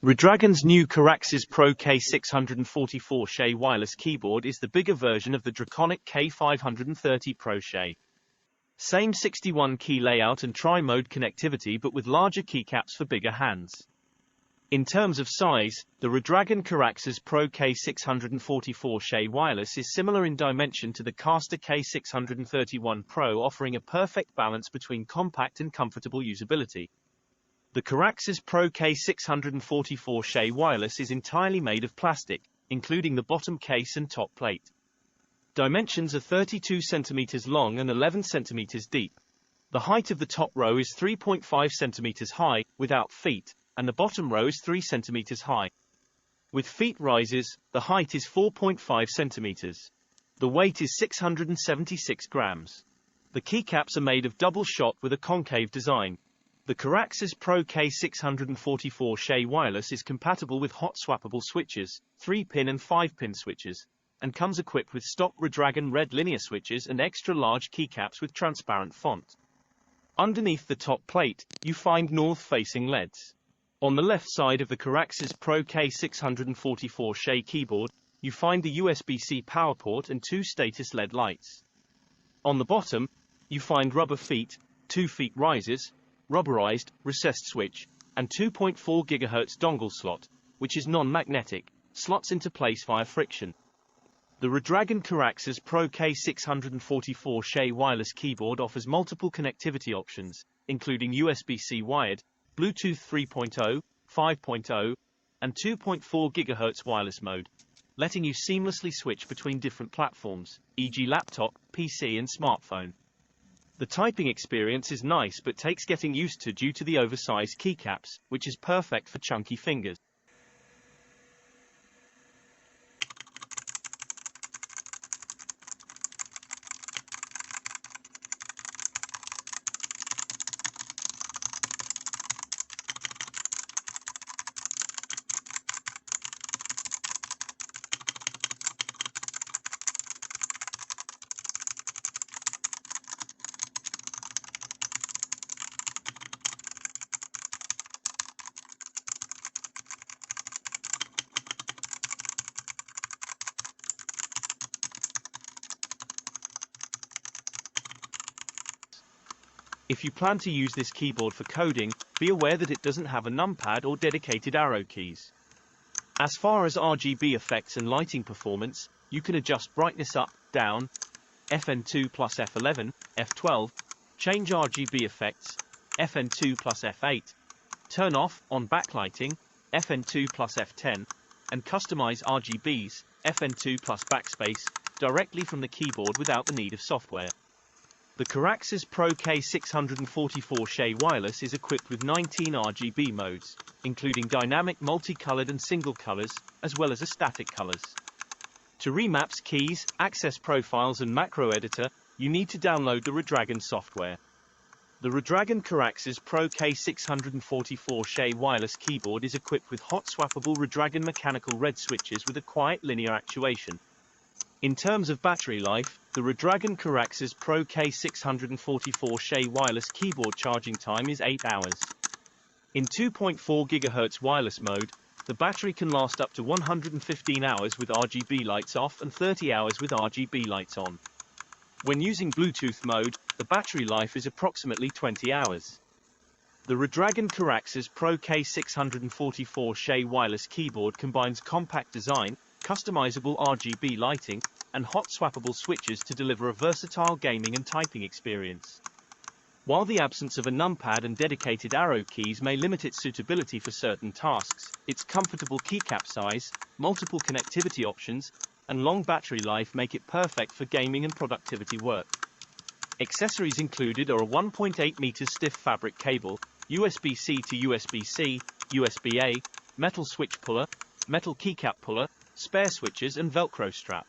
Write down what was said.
Redragon's new Caraxes Pro K644 Shay wireless keyboard is the bigger version of the draconic K530 Pro Shay. Same 61-key layout and tri-mode connectivity but with larger keycaps for bigger hands. In terms of size, the Redragon Caraxes Pro K644 Shay wireless is similar in dimension to the caster K631 Pro, offering a perfect balance between compact and comfortable usability. The Caraxes Pro K644 Shay wireless is entirely made of plastic, including the bottom case and top plate. Dimensions are 32 cm long and 11 cm deep. The height of the top row is 3.5 cm high, without feet, and the bottom row is 3 cm high. With feet rises, the height is 4.5 cm. The weight is 676 grams. The keycaps are made of double shot with a concave design. The Caraxes Pro K644 Shay wireless is compatible with hot swappable switches, 3-pin and 5-pin switches, and comes equipped with stock Redragon red linear switches and extra large keycaps with transparent font. Underneath the top plate, you find north-facing LEDs. On the left side of the Caraxes Pro K644 Shay keyboard, you find the USB-C power port and 2 status LED lights. On the bottom, you find rubber feet, 2 feet rises, rubberized, recessed switch, and 2.4 GHz dongle slot, which is non-magnetic, slots into place via friction. The Redragon Caraxes Pro K644 Shay wireless keyboard offers multiple connectivity options, including USB-C wired, Bluetooth 3.0, 5.0, and 2.4 GHz wireless mode, letting you seamlessly switch between different platforms, e.g. laptop, PC and smartphone. The typing experience is nice but takes getting used to due to the oversized keycaps, which is perfect for chunky fingers. If you plan to use this keyboard for coding, be aware that it doesn't have a numpad or dedicated arrow keys. As far as RGB effects and lighting performance, you can adjust brightness up, down, FN2 plus F11, F12, change RGB effects, FN2 plus F8, turn off, on backlighting, FN2 plus F10, and customize RGBs, FN2 plus backspace, directly from the keyboard without the need of software. The Caraxes Pro K644 Shay wireless is equipped with 19 RGB modes, including dynamic multicolored and single colors, as well as a static colors. To remaps keys, access profiles and macro editor, you need to download the Redragon software. The Redragon Caraxes Pro K644 Shay wireless keyboard is equipped with hot swappable Redragon mechanical red switches with a quiet linear actuation. In terms of battery life, the Redragon Caraxes Pro K644 Shay wireless keyboard charging time is 8 hours. In 2.4 GHz wireless mode, the battery can last up to 115 hours with RGB lights off and 30 hours with RGB lights on. When using Bluetooth mode, the battery life is approximately 20 hours. The Redragon Caraxes Pro K644 Shay wireless keyboard combines compact design, customizable RGB lighting, and hot swappable switches to deliver a versatile gaming and typing experience. While the absence of a numpad and dedicated arrow keys may limit its suitability for certain tasks, its comfortable keycap size, multiple connectivity options, and long battery life make it perfect for gaming and productivity work. Accessories included are a 1.8 meter stiff fabric cable, USB-C to USB-C, USB-A, metal switch puller, metal keycap puller, spare switches and Velcro strap.